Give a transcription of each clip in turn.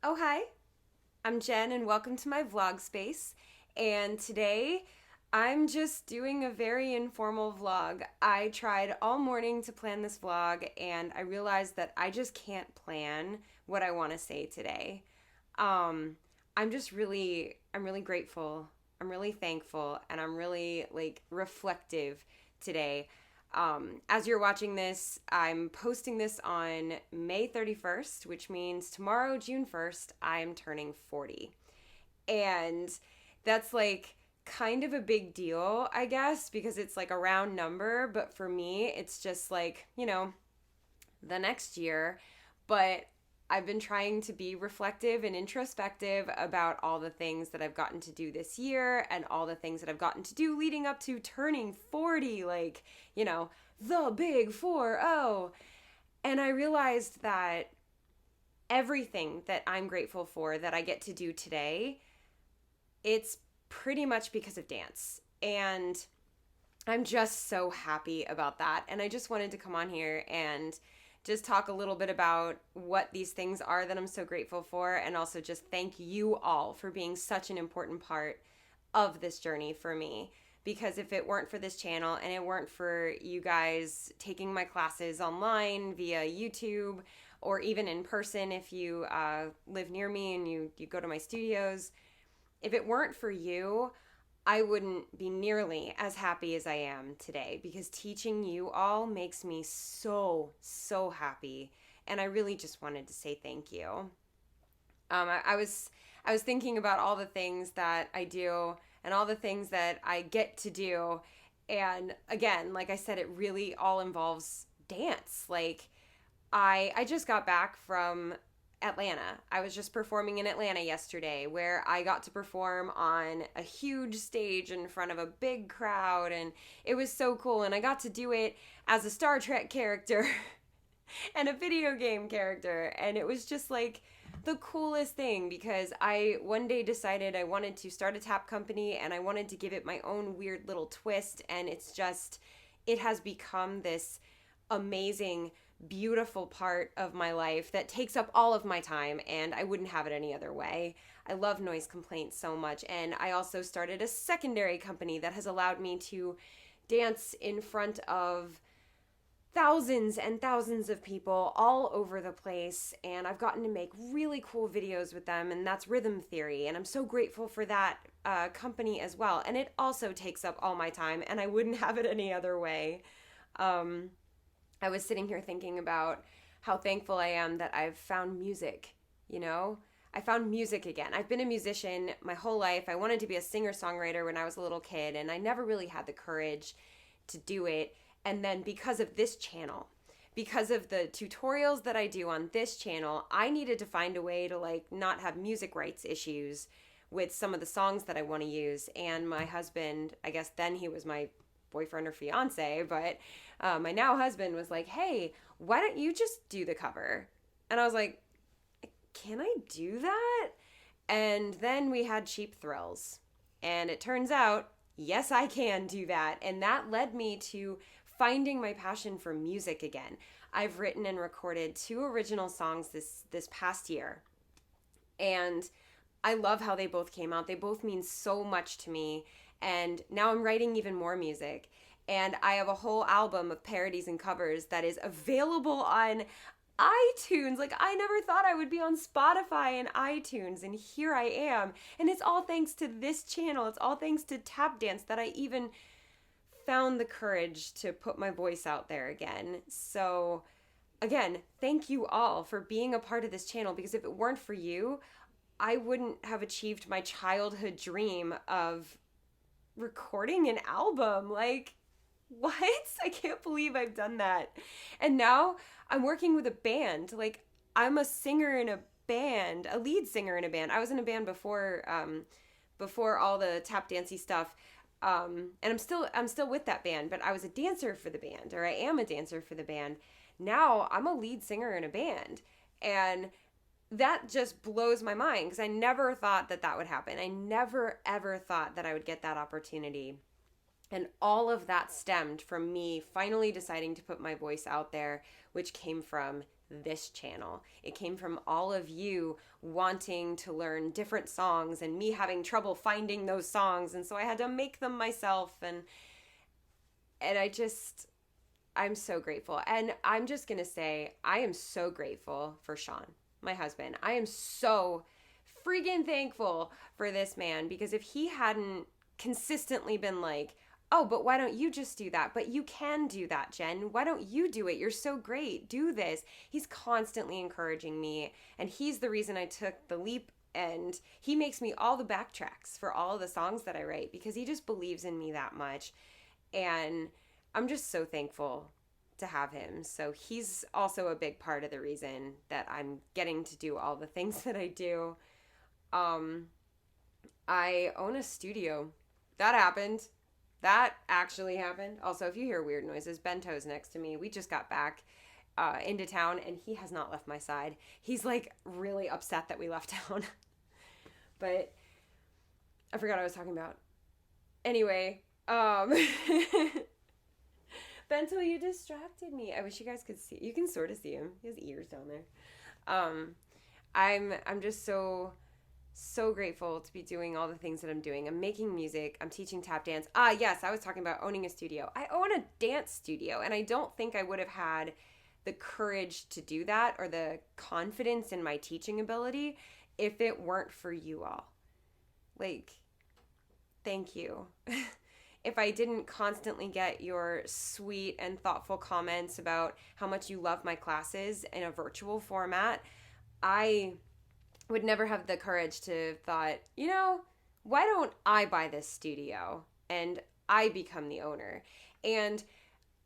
Oh, hi. I'm Jen, and welcome to my vlog space. And today I'm just doing a very informal vlog. I tried all morning to plan this vlog, and I realized that I just can't plan what I want to say today. Um, I'm really grateful. I'm really thankful, and I'm really reflective today. As you're watching this, I'm posting this on May 31st, which means tomorrow, June 1st, I'm turning 40. And that's kind of a big deal, I guess, because it's like a round number. But for me, it's just the next year. But I've been trying to be reflective and introspective about all the things that I've gotten to do this year and all the things that I've gotten to do leading up to turning 40, the big 4-0. And I realized that everything that I'm grateful for that I get to do today, it's pretty much because of dance. And I'm just so happy about that. And I just wanted to come on here and just talk a little bit about what these things are that I'm so grateful for, and also just thank you all for being such an important part of this journey for me. Because if it weren't for this channel and it weren't for you guys taking my classes online via YouTube or even in person if you live near me and you go to my studios, if it weren't for you, I wouldn't be nearly as happy as I am today, because teaching you all makes me so, so happy. And I really just wanted to say thank you. I was thinking about all the things that I do and all the things that I get to do. And again, like I said, it really all involves dance. I just got back from Atlanta. I was just performing in Atlanta yesterday, where I got to perform on a huge stage in front of a big crowd, and it was so cool. And I got to do it as a Star Trek character and a video game character, and it was just the coolest thing, because I one day decided I wanted to start a tap company and I wanted to give it my own weird little twist, and it has become this amazing, beautiful part of my life that takes up all of my time, and I wouldn't have it any other way. I love noise complaints so much, and I also started a secondary company that has allowed me to dance in front of thousands and thousands of people all over the place, and I've gotten to make really cool videos with them, and that's Rhythm Theory, and I'm so grateful for that company as well. And it also takes up all my time, and I wouldn't have it any other way. um, I was sitting here thinking about how thankful I am that I've found music, you know? I found music again. I've been a musician my whole life. I wanted to be a singer-songwriter when I was a little kid, and I never really had the courage to do it. And then because of this channel, because of the tutorials that I do on this channel, I needed to find a way to not have music rights issues with some of the songs that I want to use. And my husband, I guess then he was my boyfriend or fiance, but my now husband was like, "Hey, why don't you just do the cover?" And I was like, "Can I do that?" And then we had Cheap Thrills. And it turns out, yes, I can do that. And that led me to finding my passion for music again. I've written and recorded 2 original songs this past year. And I love how they both came out. They both mean so much to me. And now I'm writing even more music. And I have a whole album of parodies and covers that is available on iTunes. I never thought I would be on Spotify and iTunes, and here I am. And it's all thanks to this channel. It's all thanks to tap dance that I even found the courage to put my voice out there again. So again, thank you all for being a part of this channel, because if it weren't for you, I wouldn't have achieved my childhood dream of recording an album. What? I can't believe I've done that. And now I'm working with a band. I'm a singer in a band, a lead singer in a band. I was in a band before all the tap dancey stuff. And I'm still with that band, but I was a dancer for the band, or I am a dancer for the band. Now I'm a lead singer in a band. And that just blows my mind, because I never thought that that would happen. I never ever thought that I would get that opportunity. And all of that stemmed from me finally deciding to put my voice out there, which came from this channel. It came from all of you wanting to learn different songs and me having trouble finding those songs. And so I had to make them myself. And I'm so grateful. And I'm just going to say, I am so grateful for Sean, my husband. I am so freaking thankful for this man, because if he hadn't consistently been like, oh, but why don't you just do that? But you can do that, Jen. Why don't you do it? You're so great. Do this. He's constantly encouraging me, and he's the reason I took the leap, and he makes me all the backtracks for all of the songs that I write because he just believes in me that much. And I'm just so thankful to have him. So he's also a big part of the reason that I'm getting to do all the things that I do. I own a studio. That happened. That actually happened. Also, if you hear weird noises, Bento's next to me. We just got back into town, and he has not left my side. He's like really upset that we left town. But I forgot what I was talking about. Anyway, Bento, you distracted me. I wish you guys could see. You can sort of see him. He has ears down there. I'm just so grateful to be doing all the things that I'm doing. I'm making music. I'm teaching tap dance. Yes, I was talking about owning a studio. I own a dance studio, and I don't think I would have had the courage to do that or the confidence in my teaching ability if it weren't for you all. Like, thank you. If I didn't constantly get your sweet and thoughtful comments about how much you love my classes in a virtual format, I would never have the courage to thought, why don't I buy this studio and I become the owner? And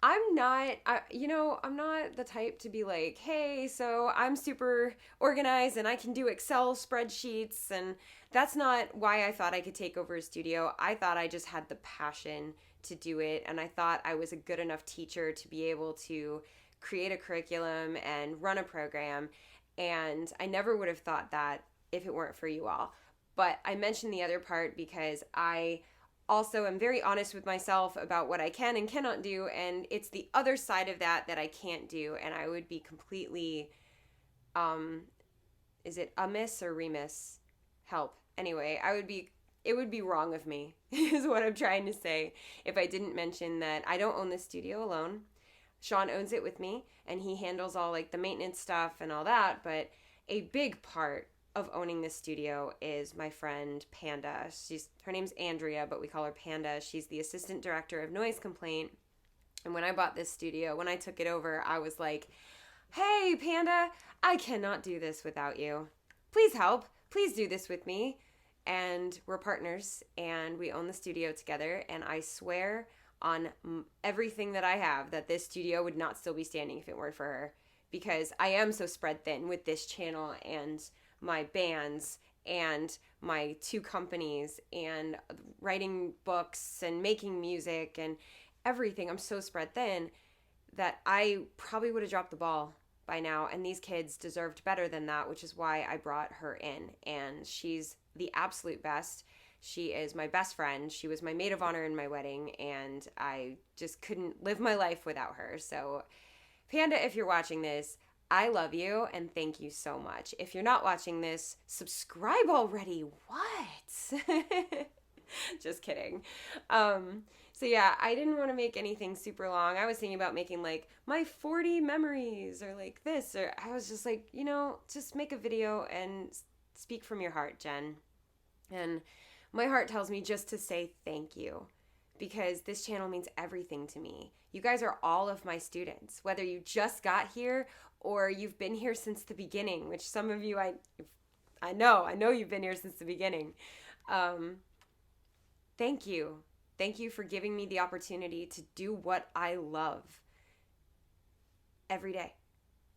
I'm not the type to be like, hey, so I'm super organized and I can do Excel spreadsheets. And that's not why I thought I could take over a studio. I thought I just had the passion to do it. And I thought I was a good enough teacher to be able to create a curriculum and run a program. And I never would have thought that if it weren't for you all. But I mentioned the other part because I also am very honest with myself about what I can and cannot do. And it's the other side of that I can't do. And I would be completely, is it amiss or remiss? Help. Anyway, it would be wrong of me is what I'm trying to say if I didn't mention that I don't own this studio alone. Sean owns it with me, and he handles all like the maintenance stuff and all that. But a big part of owning this studio is my friend Panda. Her name's Andrea, but we call her Panda. She's the assistant director of noise complaint. And when I bought this studio, when I took it over, I was like, hey, Panda, I cannot do this without you. Please help. Please do this with me. And we're partners, and we own the studio together. And I swear on everything that I have that this studio would not still be standing if it weren't for her, because I am so spread thin with this channel and my bands and my 2 companies and writing books and making music and everything. I'm so spread thin that I probably would have dropped the ball by now, and these kids deserved better than that, which is why I brought her in. And she's the absolute best. She is my best friend. She was my maid of honor in my wedding, and I just couldn't live my life without her. So, Panda, if you're watching this, I love you, and thank you so much. If you're not watching this, subscribe already. What? Just kidding. So yeah, I didn't want to make anything super long. I was thinking about making like my 40 memories or like this, or I was just like, just make a video and speak from your heart, Jen. And my heart tells me just to say thank you, because this channel means everything to me. You guys are all of my students, whether you just got here or you've been here since the beginning, which some of you, I know you've been here since the beginning. Thank you. Thank you for giving me the opportunity to do what I love every day,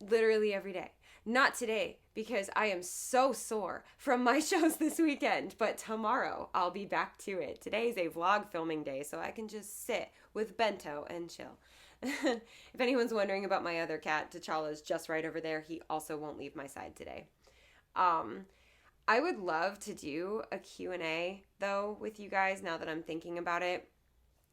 literally every day. Not today, because I am so sore from my shows this weekend, but tomorrow I'll be back to it. Today is a vlog filming day, so I can just sit with Bento and chill. If anyone's wondering about my other cat, T'Challa's just right over there. He also won't leave my side today. I would love to do a Q&A, though, with you guys now that I'm thinking about it.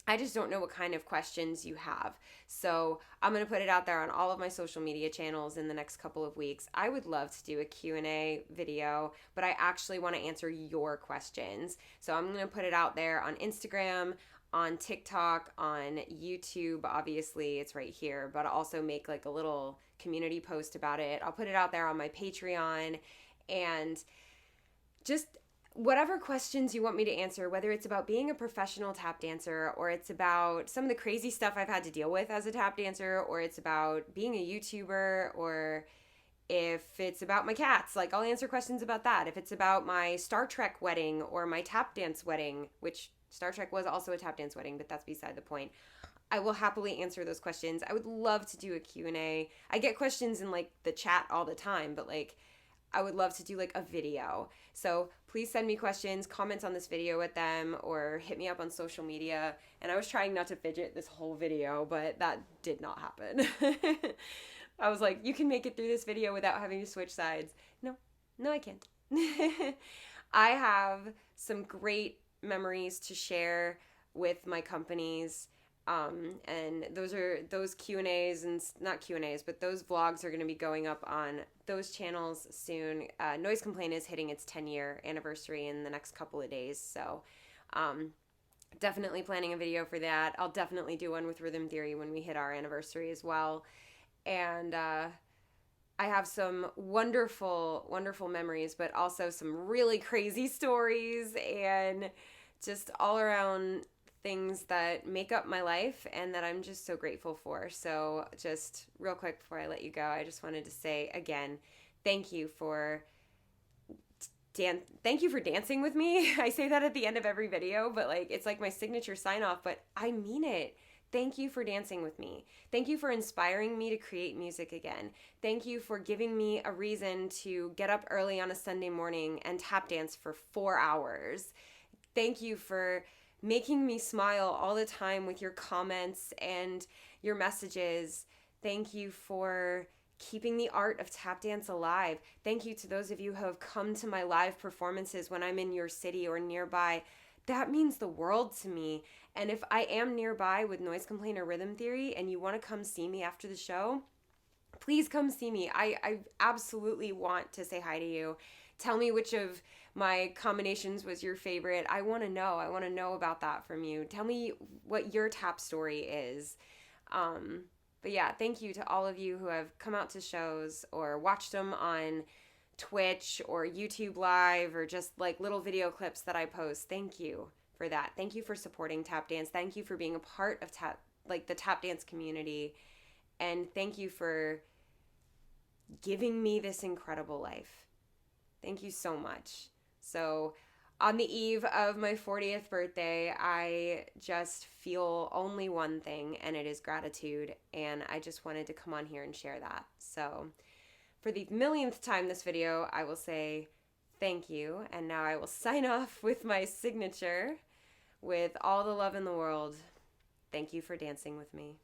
I just don't know what kind of questions you have. So I'm going to put it out there on all of my social media channels in the next couple of weeks. I would love to do a Q&A video, but I actually want to answer your questions. So I'm going to put it out there on Instagram, on TikTok, on YouTube. Obviously, it's right here, but I'll also make like a little community post about it. I'll put it out there on my Patreon, and just whatever questions you want me to answer, whether it's about being a professional tap dancer, or it's about some of the crazy stuff I've had to deal with as a tap dancer, or it's about being a YouTuber, or if it's about my cats, like I'll answer questions about that. If it's about my Star Trek wedding or my tap dance wedding, which Star Trek was also a tap dance wedding, but that's beside the point. I will happily answer those questions. I would love to do a Q&A. I get questions in like the chat all the time, but like I would love to do like a video. So please send me questions, comments on this video with them, or hit me up on social media. And I was trying not to fidget this whole video, but that did not happen. I was like, you can make it through this video without having to switch sides. No, I can't. I have some great memories to share with my companies. And those Q&As, and not Q&As, but those vlogs are going to be going up on those channels soon. Noise Complaint is hitting its 10-year anniversary in the next couple of days. So, definitely planning a video for that. I'll definitely do one with Rhythm Theory when we hit our anniversary as well. And, I have some wonderful, wonderful memories, but also some really crazy stories and just all around things that make up my life and that I'm just so grateful for. So just real quick before I let you go, I just wanted to say again, thank you for dancing with me. I say that at the end of every video, but like it's like my signature sign off, but I mean it. Thank you for dancing with me. Thank you for inspiring me to create music again. Thank you for giving me a reason to get up early on a Sunday morning and tap dance for 4 hours. Thank you for making me smile all the time with your comments and your messages. Thank you for keeping the art of tap dance alive. Thank you to those of you who have come to my live performances when I'm in your city or nearby. That means the world to me. And if I am nearby with Noise Complaint or Rhythm Theory and you want to come see me after the show, please come see me. I absolutely want to say hi to you. Tell me which of my combinations was your favorite. I want to know. I want to know about that from you. Tell me what your tap story is. But yeah, thank you to all of you who have come out to shows or watched them on Twitch or YouTube Live or just like little video clips that I post. Thank you for that. Thank you for supporting tap dance. Thank you for being a part of the tap dance community. And thank you for giving me this incredible life. Thank you so much. So on the eve of my 40th birthday, I just feel only one thing, and it is gratitude. And I just wanted to come on here and share that. So for the millionth time this video, I will say thank you. And now I will sign off with my signature with all the love in the world. Thank you for dancing with me.